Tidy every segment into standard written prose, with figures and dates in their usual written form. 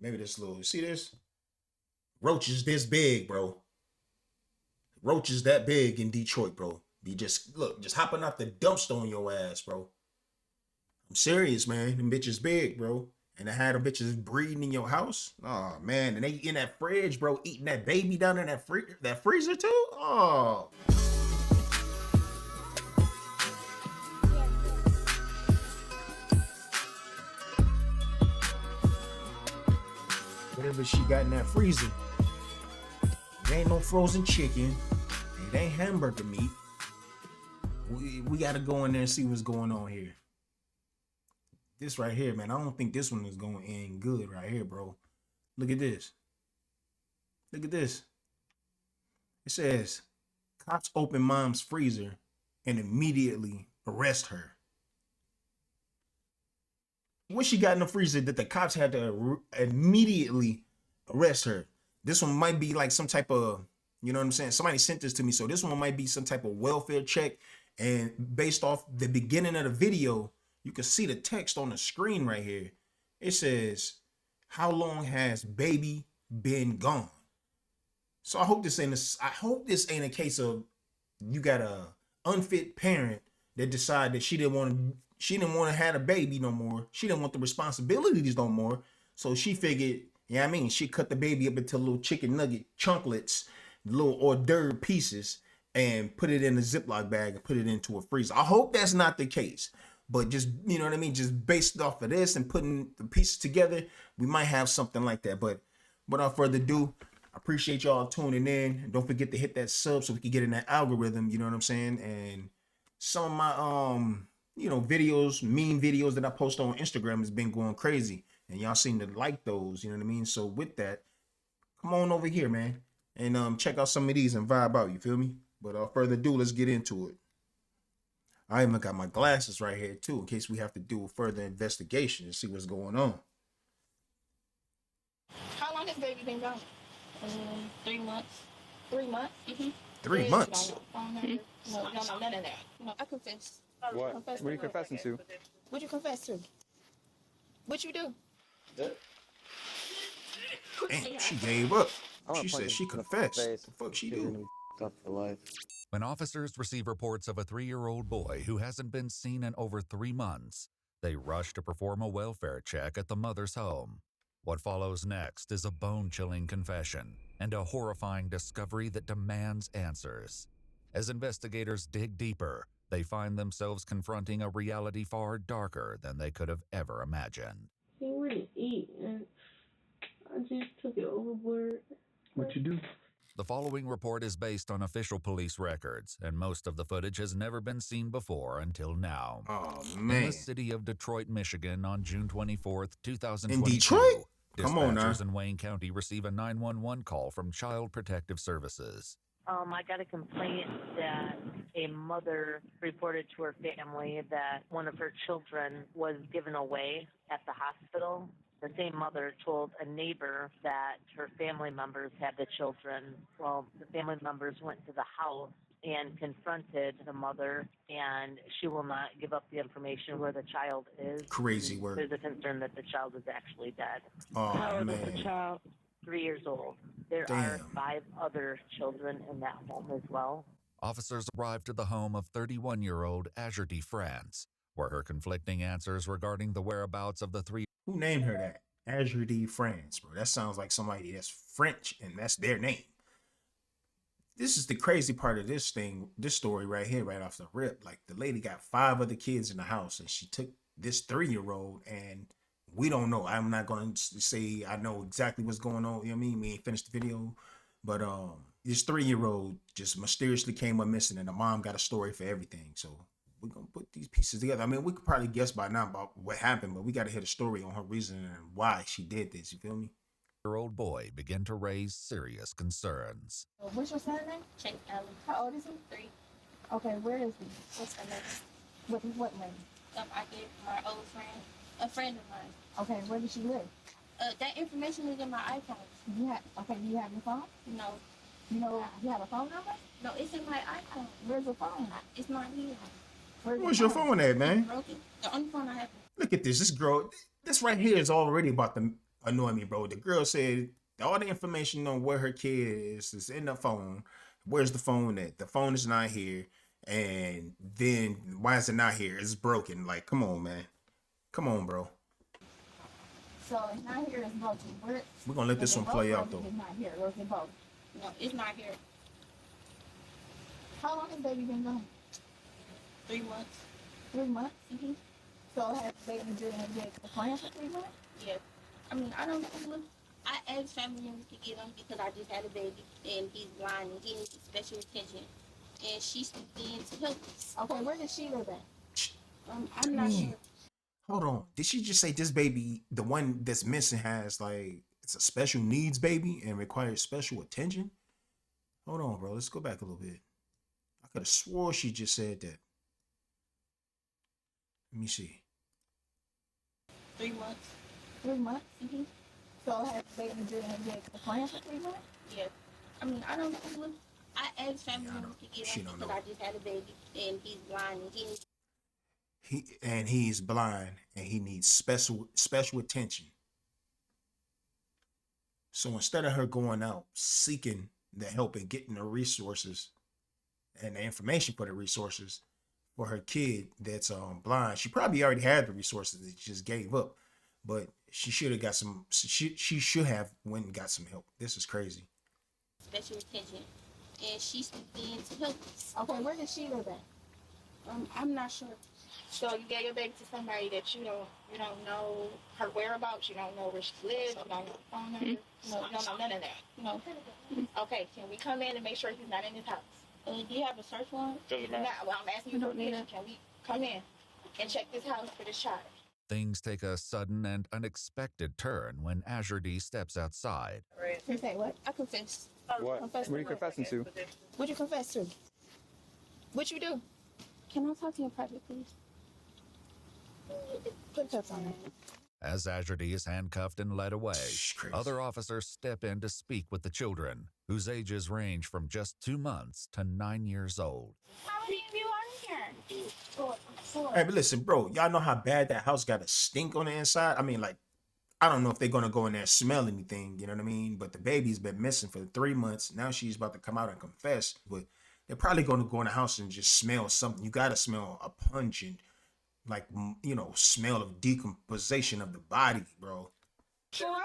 Maybe this little. See this? Roaches this big, bro. Roaches that big in Detroit, bro. Be just look, just hopping off the dumpster on your ass, bro. I'm serious, man. Them bitches big, bro. And I had them bitches breeding in your house. Oh man, and they in that fridge, bro, eating that baby down in that freezer too. Oh, whatever she got in that freezer. It ain't no frozen chicken. It ain't hamburger meat. We gotta go in there and see what's going on here. This right here, man. I don't think this one is going to end good right here, bro. Look at this. Look at this. It says, cops open mom's freezer and immediately arrest her. What she got in the freezer that the cops had to immediately arrest her? This one might be like some type of, you know what I'm saying? Somebody sent this to me. So this one might be some type of welfare check. And based off the beginning of the video, you can see the text on the screen right here. It says, how long has baby been gone? So I hope this ain't a case of you got a unfit parent that decided that she didn't want to have a baby no more. She didn't want the responsibilities no more. So she figured, yeah, I mean, she cut the baby up into little chicken nugget chunklets, little hors d'oeuvre pieces, and put it in a Ziploc bag and put it into a freezer. I hope that's not the case. But just, you know what I mean? Just based off of this and putting the pieces together, we might have something like that. But without further ado, I appreciate y'all tuning in. And don't forget to hit that sub so we can get in that algorithm, you know what I'm saying? And some of my videos, meme videos that I post on Instagram has been going crazy. And y'all seem to like those, you know what I mean? So with that, come on over here, man. And check out some of these and vibe out, you feel me? But without further ado, let's get into it. I even got my glasses right here too, in case we have to do a further investigation and see what's going on. How long has baby been gone? 3 months. 3 months? Mm-hmm. 3 months? No, none of that. No, I confess. What? What are you confessing to? What you confess to? What you do? Damn, she gave up. She said she confessed. The fuck she do? When officers receive reports of a 3-year-old boy who hasn't been seen in over 3 months, they rush to perform a welfare check at the mother's home. What follows next is a bone-chilling confession and a horrifying discovery that demands answers. As investigators dig deeper, they find themselves confronting a reality far darker than they could have ever imagined. He wouldn't eat, and I just took it overboard. What you do? The following report is based on official police records, and most of the footage has never been seen before until now. Oh, In man. the city of Detroit, Michigan, on June 24th, 2022, In Detroit? Come on now. dispatchers in Wayne County receive a 911 call from Child Protective Services. I got a complaint that a mother reported to her family that one of her children was given away at the hospital. The same mother told a neighbor that her family members had the children. Well, the family members went to the house and confronted the mother, and she will not give up the information where the child is. Crazy work. There's a concern that the child is actually dead. Oh, How old is man. the child? 3 years old. There are Damn. 5 other children in that home as well. Officers arrived at the home of 31-year-old Azure D. France, where her conflicting answers regarding the whereabouts of the 3 Who named her that? Azure D. France, bro. That sounds like somebody that's French and that's their name. This is the crazy part of this story right here, right off the rip. Like, the lady got 5 other kids in the house and she took this 3-year-old, and we don't know. I'm not going to say I know exactly what's going on. You know what I mean? We ain't finished the video. But this 3-year-old just mysteriously came up missing, and the mom got a story for everything. So we're going to put these pieces together. I mean, we could probably guess by now about what happened, but we got to hear the story on her reason and why she did this. You feel me? year-old boy begin to raise serious concerns. What's your son's name? Chase Allen. How old is he? 3. Okay, where is he? What's her name? What name? I gave my old friend, a friend of mine. Okay, where does she live? That information is in my iPhone. Do you have your phone? No. You have a phone number? No, it's in my iPhone. Where's the phone? It's not here. Where's your phone at, man? Broken. The only phone I have. Look at this. This girl, this right here is already about to annoy me, bro. The girl said all the information on where her kid is in the phone. Where's the phone at? The phone is not here. And then why is it not here? It's broken. Like, come on, man. Come on, bro. So it's not here, it's broken. We're gonna let this one play out, though. It's not here, or is it both? No, it's not here. How long has baby been gone? 3 months. 3 months? Mm-hmm. So has baby been the plan for 3 months? Yeah. I mean, I don't know. I asked family members to get him because I just had a baby and he's blind and he needs special attention. And she stepped in to help us. Okay, where does she live at? I'm not sure. Hold on. Did she just say this baby, the one that's missing, has like it's a special needs baby and requires special attention? Hold on, bro. Let's go back a little bit. I could have swore she just said that. Let me see. 3 months. 3 months? Mm-hmm. So has baby been the plan for 3 months? Yeah. I mean, I don't know. I asked family members to get him because I just had a baby and he's blind and he's blind and he needs special attention. So instead of her going out seeking the help and getting the resources and the information for the resources for her kid that's blind, she probably already had the resources that she just gave up. But she should have got some. She should have went and got some help. This is crazy. Special attention, and she stepped in to help us. Okay, where does she live at? I'm not sure. So you gave your baby to somebody that you don't know her whereabouts. You don't know where she lives. You don't know her phone number. No, none of that. No. Okay, can we come in and make sure he's not in his house? Do you have a search warrant? Doesn't matter. Well, I'm asking you for permission. Can we come in and check this house for this child? Things take a sudden and unexpected turn when Azure D steps outside. You say what? I confess. What? What are you confessing to? What'd you confess to? What you do? Can I talk to you in private, please? Put cuffs on me. As Azure D is handcuffed and led away, other officers step in to speak with the children, whose ages range from just 2 months to 9 years old. How many of you are here? Four. Hey, but listen, bro, y'all know how bad that house got a stink on the inside? I mean, like, I don't know if they're going to go in there and smell anything, you know what I mean? But the baby's been missing for 3 months. Now she's about to come out and confess. But they're probably going to go in the house and just smell something. You got to smell a pungent, like, you know, smell of decomposition of the body, bro. Sure.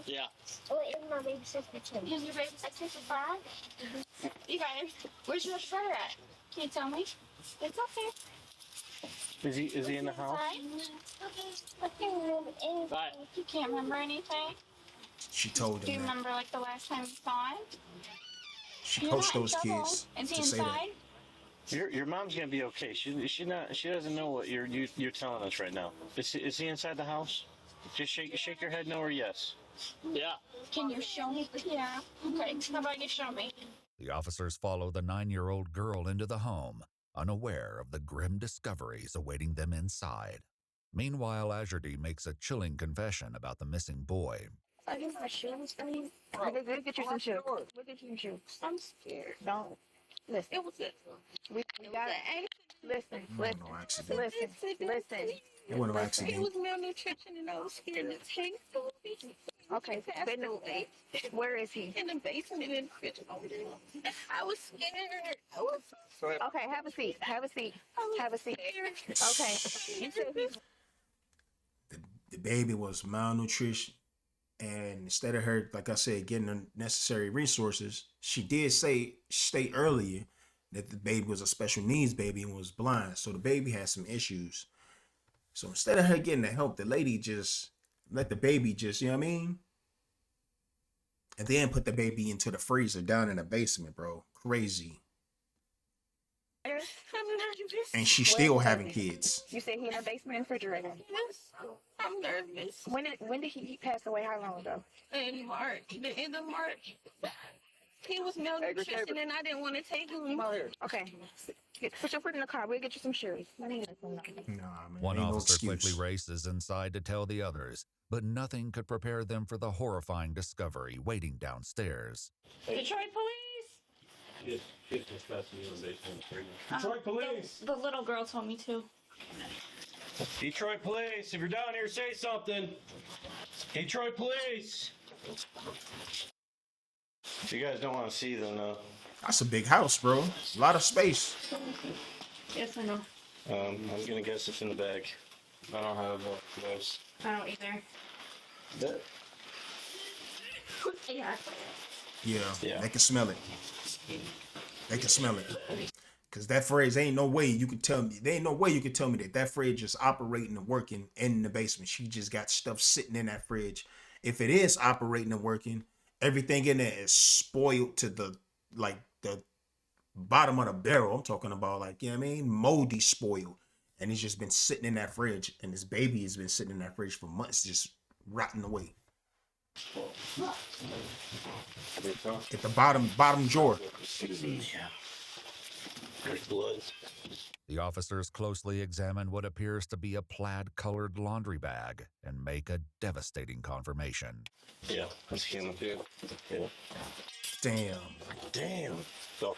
Yeah. Oh, it's my baby sister too. Is your baby sister 5? You guys, where's your brother at? Can you tell me? It's okay. Is he in the house? Right. You can't remember anything? She told Do you them that. remember like the last time you saw him? She coached those kids Is he to say that. inside? Your mom's gonna be okay. She doesn't know what you're telling us right now. Is he inside the house? Just shake your head no or yes. Yeah. Can you show me? Yeah. Okay. How about you show me? The officers follow the 9-year-old girl into the home, unaware of the grim discoveries awaiting them inside. Meanwhile, Azure D makes a chilling confession about the missing boy. I guess my shoes. I mean, we'll get you some shoes. We'll get you some shoes. I'm scared. Don't. Listen. It was it. We got it. Listen. It wasn't no accident. Listen. It wasn't no accident. It was malnutrition and I was scared to take food. Okay, where is he? In the basement in the fridge. I was scared. Okay, have a seat. Okay. The baby was malnutrition. And instead of her, like I said, getting the necessary resources, she did state earlier that the baby was a special needs baby and was blind. So the baby had some issues. So instead of her getting the help, the lady just let the baby just, you know what I mean? And then put the baby into the freezer down in the basement, bro. Crazy. And she's still having kids. You said he in the basement refrigerator. Yes. I'm nervous. When did he pass away? How long ago? In March. The end of March. He was malnutrition and I didn't want to take him. Okay. Put your foot in the car. We'll get you some shoes. Nah, man. One ain't no officer excuse. quickly races inside to tell the others, but nothing could prepare them for the horrifying discovery waiting downstairs. Detroit police? She's confessing you in basement. Detroit police? The little girl told me to. Detroit Police, if you're down here, say something. Detroit Police. You guys don't want to see them, though. That's a big house, bro. A lot of space. Yes, I know. I'm gonna guess it's in the bag. I don't have those. I don't either. That? Yeah. Yeah, they can smell it. They can smell it. Cause that fridge, ain't no way you could tell me. There ain't no way you could tell me that fridge is operating and working in the basement. She just got stuff sitting in that fridge. If it is operating and working, everything in there is spoiled to the bottom of the barrel. I'm talking about, like, you know what I mean, moldy, spoiled, and it's just been sitting in that fridge. And this baby has been sitting in that fridge for months, just rotting away. At the bottom drawer. Yeah. There's blood. The officers closely examine what appears to be a plaid-colored laundry bag and make a devastating confirmation. Yeah, that's human too. Yeah. Damn. So.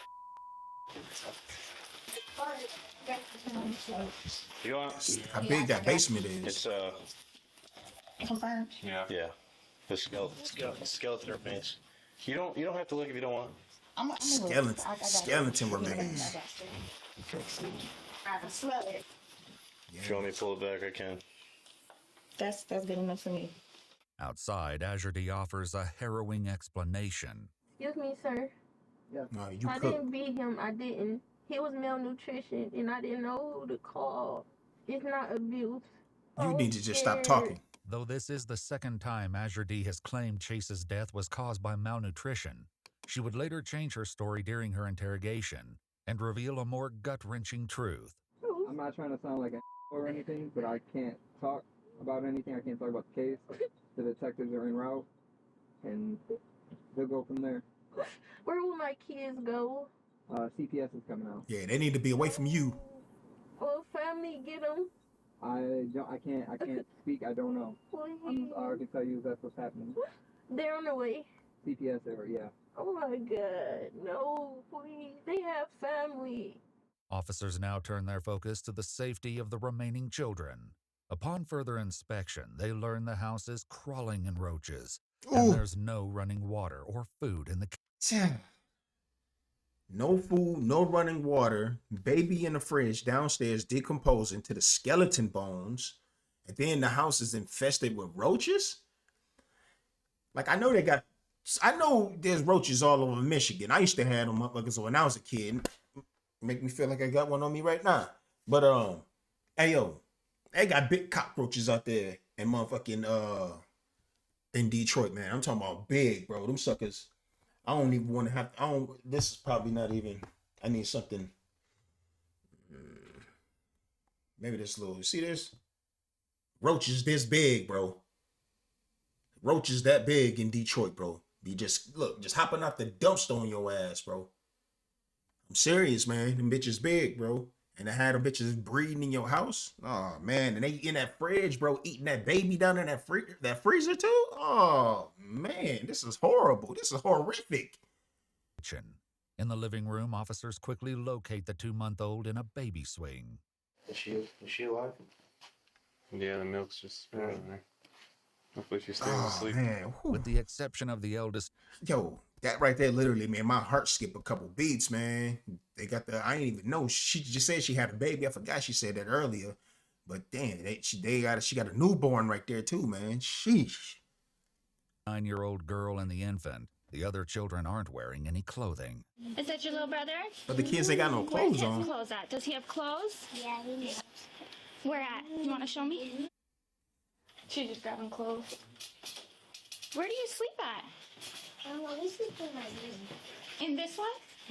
You want? How big that basement is. It's Confirmed. Yeah. The skeleton remains. You don't have to look if you don't want. Skeleton remains. I can smell it. If you want me to pull it back, I can. That's good enough for me. Outside, Azure D offers a harrowing explanation. Excuse me, sir. No, you I cook. didn't beat him. I didn't. He was malnutrition, and I didn't know who to call. It's not abuse. You need to just stop talking. Though this is the second time Azure D has claimed Chase's death was caused by malnutrition, she would later change her story during her interrogation and reveal a more gut-wrenching truth. I'm not trying to sound like a or anything, but I can't talk about anything. I can't talk about the case. The detectives are en route, and they'll go from there. Where will my kids go? CPS is coming out. Yeah, they need to be away from you. Will family get them? I can't speak. I don't know. Please. All I can tell you is that's what's happening. They're on the way. CPS area, yeah. Oh my God. No, please. They have family. Officers now turn their focus to the safety of the remaining children. Upon further inspection, they learn the house is crawling in roaches, and there's no running water or food in the kitchen. No food, no running water, baby in the fridge downstairs decomposing to the skeleton bones, and then the house is infested with roaches? Like, I know there's roaches all over Michigan. I used to have them motherfuckers when I was a kid. Make me feel like I got one on me right now. But hey yo, they got big cockroaches out there in motherfucking in Detroit, man. I'm talking about big, bro. Them suckers. I don't even want to have. This is probably not even. I need something. Maybe this little. See this? Roaches this big, bro. Roaches that big in Detroit, bro. You just hopping off the dumpster on your ass, bro. I'm serious, man. Them bitches big, bro. And I had them bitches breeding in your house. Oh man, and they in that fridge, bro, eating that baby down in that freezer too. Oh man, this is horrible. This is horrific. In the living room, officers quickly locate the 2-month-old in a baby swing. Is she alive? Yeah, the milk's just spilling there. Hopefully she stays asleep. Man, With the exception of the eldest, yo, that right there literally made my heart skip a couple beats, man. They got I didn't even know. She just said she had a baby. I forgot she said that earlier. But damn, she got a newborn right there too, man. Sheesh. 9-year-old girl and the infant. The other children aren't wearing any clothing. Is that your little brother? But the kids ain't got no Where's clothes his on. clothes at? Does he have clothes? Yeah, he does. Where at? You want to show me? She's just grabbing clothes. Where do you sleep at? We sleep in my room. In this one?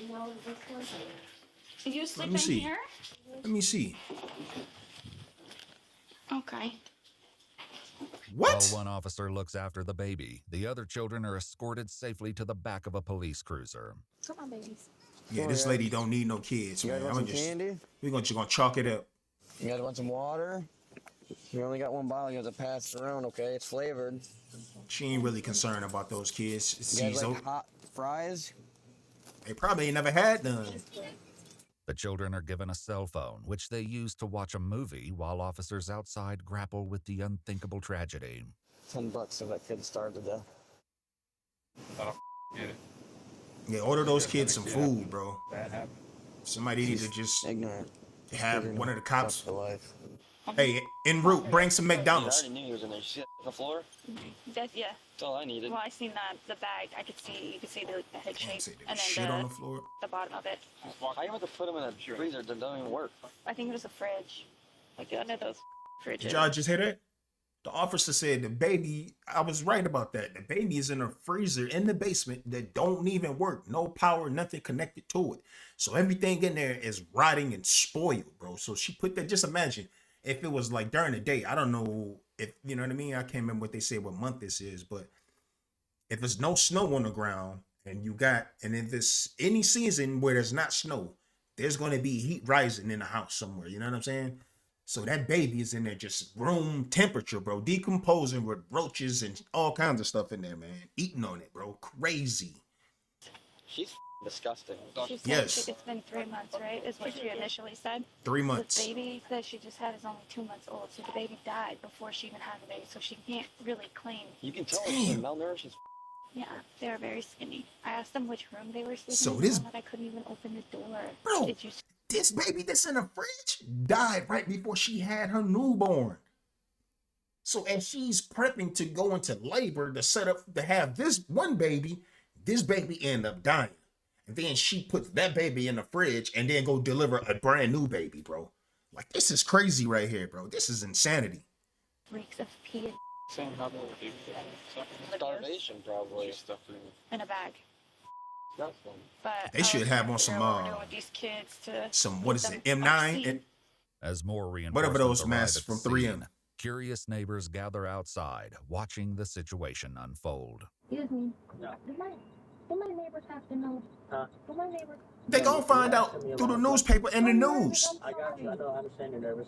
No, this one. You sleep in here? Let me see. Okay. What? While one officer looks after the baby, the other children are escorted safely to the back of a police cruiser. Come on, babies. Yeah, this lady don't need no kids, You man. guys want some candy? We're just gonna chalk it up. You guys want some water? You only got one bottle. You have to pass it around, okay? It's flavored. She ain't really concerned about those kids. You guys like hot fries? They probably ain't never had none. The children are given a cell phone, which they use to watch a movie while officers outside grapple with the unthinkable tragedy. $10 if that kid starved to death. Yeah, order those kids some food, bro. Somebody need to just Ignorant. have one of the cops. For life. Hey, en route, bring some I McDonald's. already knew he was in there. You see it on the floor? That's yeah. That's all I needed. Well, I seen the bag. You could see the head shape Say there and was then shit on the floor. the bottom of it. How you have to put them in a freezer that don't even work? I think it was a fridge, like under those fridges. Did y'all just hear that? The officer said the baby, I was right about that. The baby is in a freezer in the basement that don't even work. No power, nothing connected to it. So everything in there is rotting and spoiled, bro. So she put that, just imagine if it was like during the day. I don't know if, you know what I mean? I can't remember what they said, what month this is, but if there's no snow on the ground and if it's any season where there's not snow, there's going to be heat rising in the house somewhere. You know what I'm saying? So that baby is in there just room temperature, bro, decomposing with roaches and all kinds of stuff in there, man. Eating on it, bro. Crazy. She's disgusting. She said Yes. it's been 3 months, right? Is what she initially said. 3 The months. baby that she just had is only 2 months old, so the baby died before she even had the baby, so she can't really claim. You can tell she's Damn. malnourished. She's Yeah, they were very skinny. I asked them which room they were sleeping So in, this- and I couldn't even open the door. Bro. Did you This baby that's in the fridge died right before she had her newborn. So as she's prepping to go into labor to set up to have this baby ended up dying. And then she puts that baby in the fridge and then go deliver a brand new baby, bro. Like, this is crazy right here, bro. This is insanity. reeks of pee starvation, probably. in a bag? Disgusting. But They should have on some, what these kids to Some, what is them it, M9? vaccine. And As more Whatever reinforcements those arrive masks at from the 3M. scene, curious neighbors gather outside, watching the situation unfold. Excuse me. No. Do my neighbors have to know? Do my neighbors? they gonna find out through the newspaper and the news. I got you. I know. I understand you're nervous.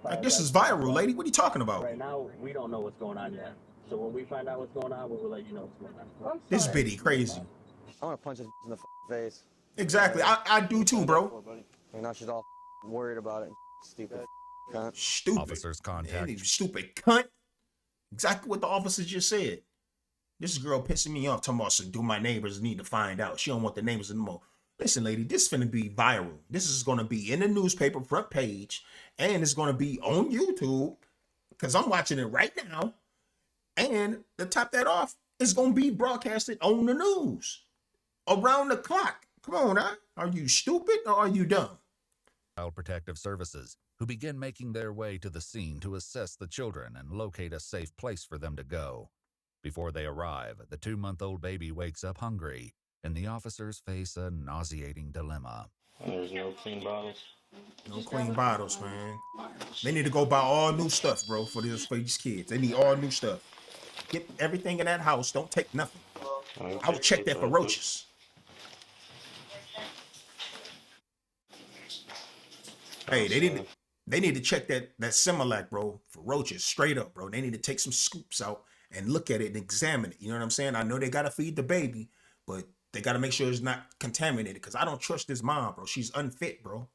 Like, this is viral, lady. What are you talking about? Right now, we don't know what's going on yet. So when we find out what's going on, we will let you know what's going on. This bitty crazy. I want to punch this in the face. Exactly. I do too, bro. And now she's all worried about it. Stupid. Cunt. Stupid. Officers Man, contact you stupid cunt. Exactly what the officer just said. This girl pissing me off talking about, so do my neighbors need to find out? She don't want the neighbors to know. Listen, lady, this finna be viral. This is gonna be in the newspaper front page, and it's gonna be on YouTube, because I'm watching it right now. And to top that off, it's gonna be broadcasted on the news around the clock. Come on, huh? Are you stupid or are you dumb? Child Protective Services, who begin making their way to the scene to assess the children and locate a safe place for them to go. Before they arrive, the 2-month-old baby wakes up hungry, and the officers face a nauseating dilemma. There's no clean bottles. No clean bottles, man. They need to go buy all new stuff, bro, for these kids. They need all new stuff. Get everything in that house. Don't take nothing. I would check that for roaches. Hey, they need to check that Similac, bro, for roaches. Straight up, bro. They need to take some scoops out and look at it and examine it. You know what I'm saying? I know they gotta feed the baby, but they gotta make sure it's not contaminated. Cause I don't trust this mom, bro. She's unfit, bro.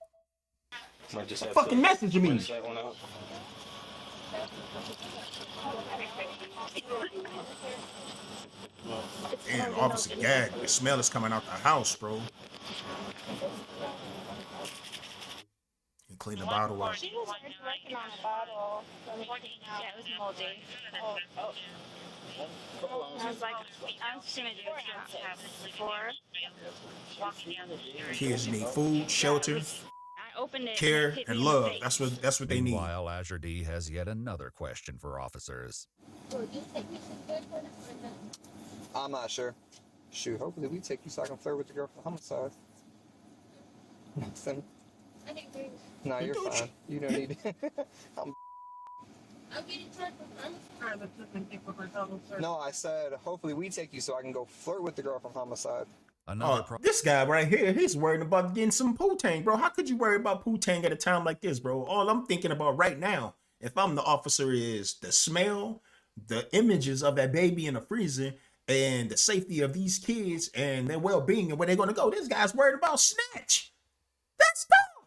Fucking messaging me. Damn, officer gag. The smell is coming out the house, bro. You clean the bottle out. She was working on a bottle. Yeah, it was moldy. I was like, I'm just gonna do it before. Kids need food, shelter, I opened it. care, hit me and in the love. face. That's what they need. Meanwhile, Azure D has yet another question for officers. I'm not sure. Shoot, hopefully we take you so I can flirt with the girl from homicide. Nothing. No, you're fine. You don't need it. No, I said hopefully we take you so I can go flirt with the girl from homicide. This guy right here, he's worried about getting some Poo-Tang, bro. How could you worry about Poo-Tang at a time like this, bro? All I'm thinking about right now, if I'm the officer, is the smell, the images of that baby in the freezer, and the safety of these kids and their well-being and where they're going to go. This guy's worried about snatch. That's dumb.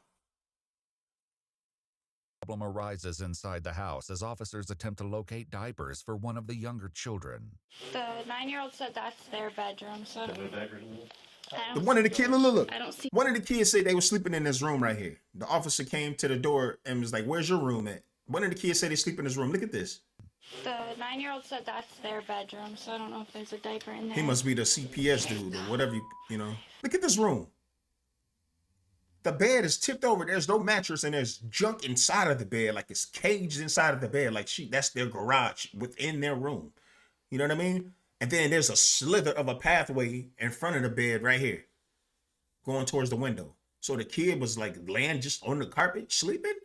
Problem arises inside the house as officers attempt to locate diapers for one of the younger children. The 9-year-old said that's their bedroom, so The one of the kids, look. I don't see. One of the kids said they were sleeping in this room right here. The officer came to the door and was like, "Where's your room at?" One of the kids said they sleep in this room. Look at this. The 9-year-old said that's their bedroom, so I don't know if there's a diaper in there. He must be the CPS dude or whatever, you know. Look at this room. The bed is tipped over. There's no mattress and there's junk inside of the bed, like it's caged inside of the bed. Like that's their garage within their room. You know what I mean? And then there's a slither of a pathway in front of the bed right here, going towards the window. So the kid was like laying just on the carpet sleeping,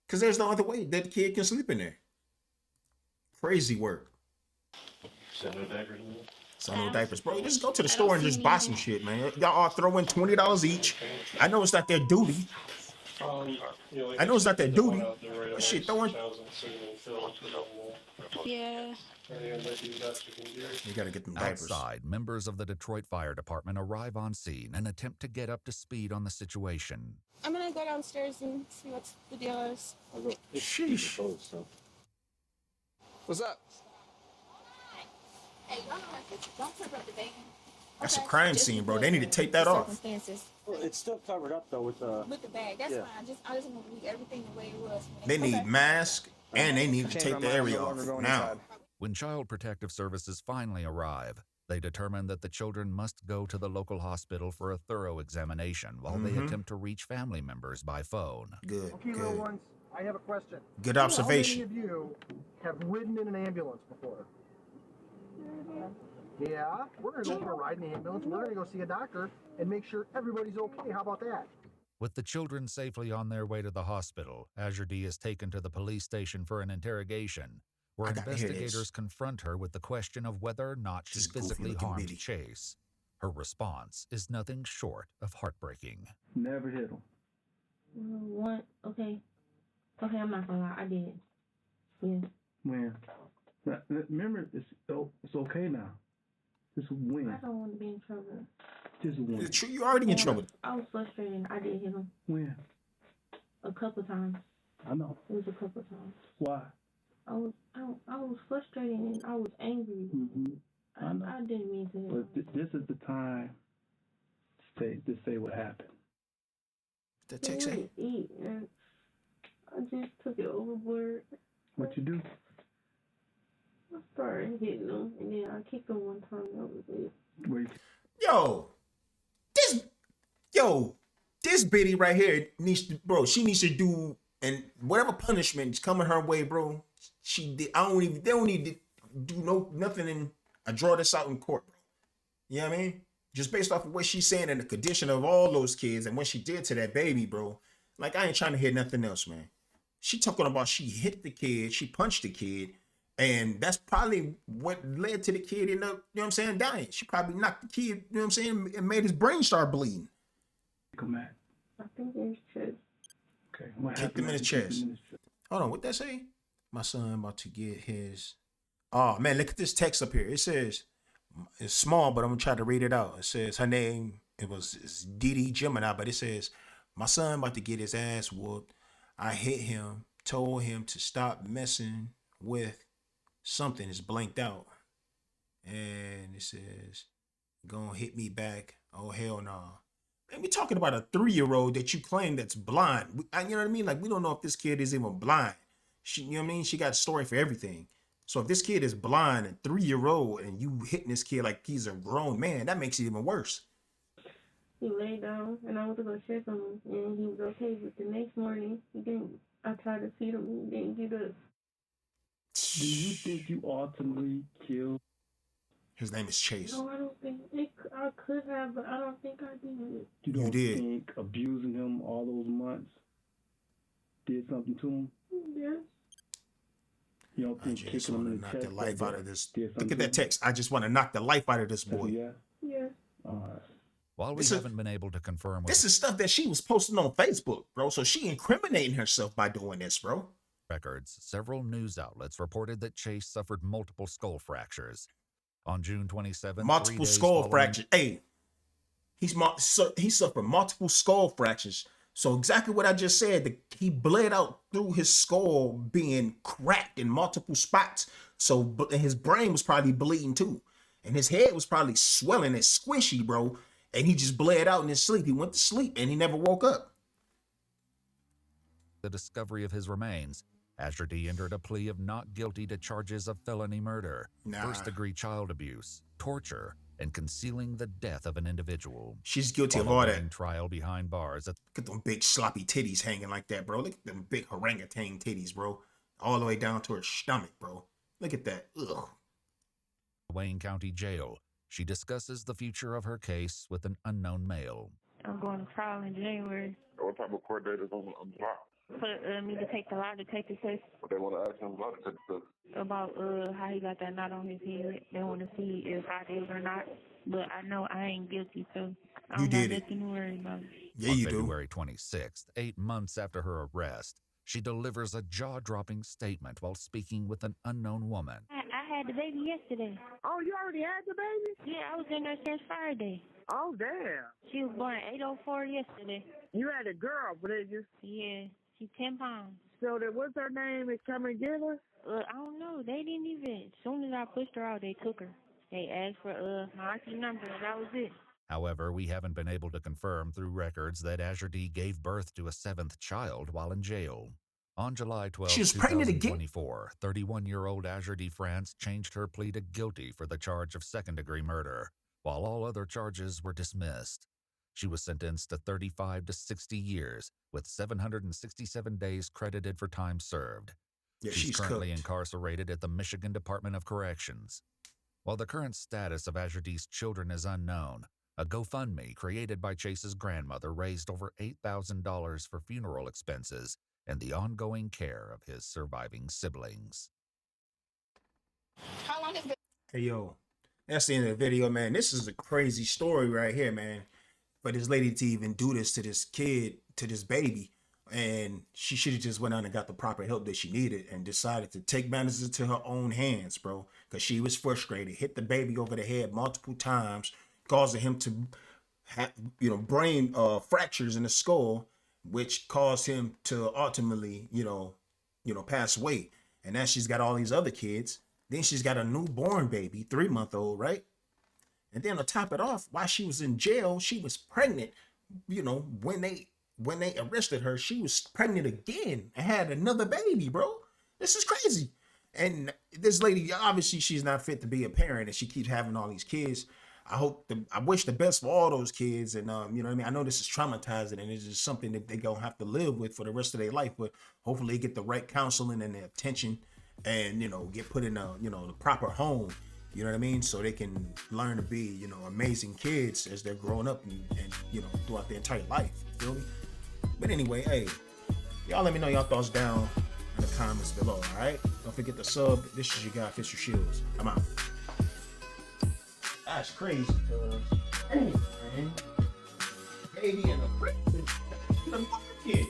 because there's no other way that the kid can sleep in there. Crazy work. So no diapers. So no diapers, bro. Just go to the store and just buy some shit, man. Y'all all throw in $20 each. I know it's not their duty. I know it's not their duty. But shit, throw in. Yeah. You gotta get them diapers. Outside, members of the Detroit Fire Department arrive on scene and attempt to get up to speed on the situation. I'm gonna go downstairs and see what the deal is. Sheesh. What's up? Hey, don't cover up the baby. That's a crime scene, bro. They need to take that off. Well, it's still covered up though with the. With the bag, that's fine. I just want to leave everything the way it was. They need masks and they need to take the area off now. When Child Protective Services finally arrive, they determine that the children must go to the local hospital for a thorough examination while they attempt to reach family members by phone. Good, Okay, little good. ones, I have a question. Good observation. How many of you have ridden in an ambulance before? Yeah, we're going to go for a ride in the ambulance. We're going to go see a doctor and make sure everybody's okay. How about that? With the children safely on their way to the hospital, Azure D is taken to the police station for an interrogation, where I gotta hear investigators this. confront her with the question of whether or not she This goofy physically looking harmed bitty. Chase. Her response is nothing short of heartbreaking. Never hit him. What? Okay. Okay, I'm not gonna lie. I did. Yeah. When? Remember, it's okay now. Just win. I don't want to be in trouble. Just win. It's true, you already in trouble. I was frustrated. And I did hit him When? a couple times. I know. It was a couple times. Why? I was frustrated and I was angry. I know. I didn't mean to hit him. But this is the time to say what happened. The I text say, didn't eat, and I just took it overboard. What you do? I started hitting him, and then I kicked him one time. That was it. Where you this bitty right here needs to, bro. She needs to do, and whatever punishment's coming her way, bro. She did. They don't need to do nothing and draw this out in court, bro. You know what I mean? Just based off of what she's saying and the condition of all those kids and what she did to that baby, bro. Like, I ain't trying to hear nothing else, man. She talking about she hit the kid, she punched the kid, and that's probably what led to the kid end up, you know what I'm saying, dying. She probably knocked the kid, you know what I'm saying, and made his brain start bleeding. come at? I think it's chest. Okay. What Kicked him in his happened? chest. Hold on, what that say? My son about to get his. Oh man, look at this text up here. It says, it's small, but I'm gonna try to read it out. It says her name, it's Didi Gemini, but it says, my son about to get his ass whooped. I hit him, told him to stop messing with something. It's blanked out. And it says, gonna hit me back. Oh hell no. Man, we're talking about a 3-year-old that you claim that's blind. You know what I mean? Like, we don't know if this kid is even blind. You know what I mean? She got a story for everything. So if this kid is blind and 3-year-old and you hitting this kid like he's a grown man, that makes it even worse. He laid down, and I went to go check on him, and he was okay. But the next morning, he didn't. I tried to feed him, he didn't get up. Do you think you ultimately killed? His name is Chase. No, I don't think I could have, but I don't think I did. You don't did. think abusing him all those months did something to him? Yes. You don't I think just kicking him want in to the knock chest the life like out that of this. did Look something at that to him? text. I just want to knock the life out of this That's a boy. yes? Yes. All right. While we This is- haven't been able to confirm with This is stuff that she was posting on Facebook, bro. So she incriminating herself by doing this, bro. records, several news outlets reported that Chase suffered multiple skull fractures. On June 27th, 3 Multiple days skull following- fractures. Hey, he suffered multiple skull fractures. So exactly what I just said, he bled out through his skull being cracked in multiple spots. So his brain was probably bleeding too. And his head was probably swelling and squishy, bro. And he just bled out in his sleep. He went to sleep and he never woke up. The discovery of his remains, Asher D entered a plea of not guilty to charges of felony murder, first-degree child abuse, torture, and concealing the death of an individual. She's guilty of all that. Trial behind bars. Look at them big sloppy titties hanging like that, bro. Look at them big orangutan titties, bro. All the way down to her stomach, bro. Look at that. Ugh. Wayne County Jail. She discusses the future of her case with an unknown male. I'm going to trial in January. What type of court date is on the block? For me to take the lie detector test. What they want to ask him lie detector test? About how he got that knot on his head. They want to see if I did or not. But I know I ain't guilty, so I don't got nothing to worry about. Yeah, you do. On February 26th, 8 months after her arrest, she delivers a jaw-dropping statement while speaking with an unknown woman. I had the baby yesterday. Oh, you already had the baby? Yeah, I was in there since Friday. Oh, damn. She was born at 8:04 yesterday. You had a girl, did you? Yeah, she's 10 pounds. So what's her name and come and get her? I don't know. They didn't even. As soon as I pushed her out, they took her. They asked for my auntie number, and that was it. However, we haven't been able to confirm through records that Asher D gave birth to a 7th child while in jail. On July 12, 2024, 31-year-old Asher D. France changed her plea to guilty for the charge of second-degree murder, while all other charges were dismissed. She was sentenced to 35 to 60 years, with 767 days credited for time served. Yeah, she's currently incarcerated at the Michigan Department of Corrections. While the current status of Asher D.'s children is unknown, a GoFundMe created by Chase's grandmother raised over $8,000 for funeral expenses and the ongoing care of his surviving siblings. How long has it been? Hey, yo, that's the end of the video, man. This is a crazy story right here, man. For this lady to even do this to this kid, to this baby, and she should have just went out and got the proper help that she needed and decided to take matters into her own hands, bro, because she was frustrated, hit the baby over the head multiple times, causing him to have, brain fractures in the skull, which caused him to ultimately, pass away. And now she's got all these other kids. Then she's got a newborn baby, 3-month-old, right? And then to top it off, while she was in jail, she was pregnant. When they arrested her, she was pregnant again and had another baby, bro. This is crazy. And this lady, obviously, she's not fit to be a parent, and she keeps having all these kids. I wish the best for all those kids, and you know what I mean. I know this is traumatizing, and it's just something that they gonna have to live with for the rest of their life. But hopefully, they get the right counseling and the attention, and get put in the proper home. You know what I mean? So they can learn to be amazing kids as they're growing up and throughout their entire life. You feel me? But anyway, hey, y'all let me know your thoughts down in the comments below. All right? Don't forget to sub. This is your guy, Fisher Shields. I'm out. That's crazy, cuz. Hey, man. Baby and a kid.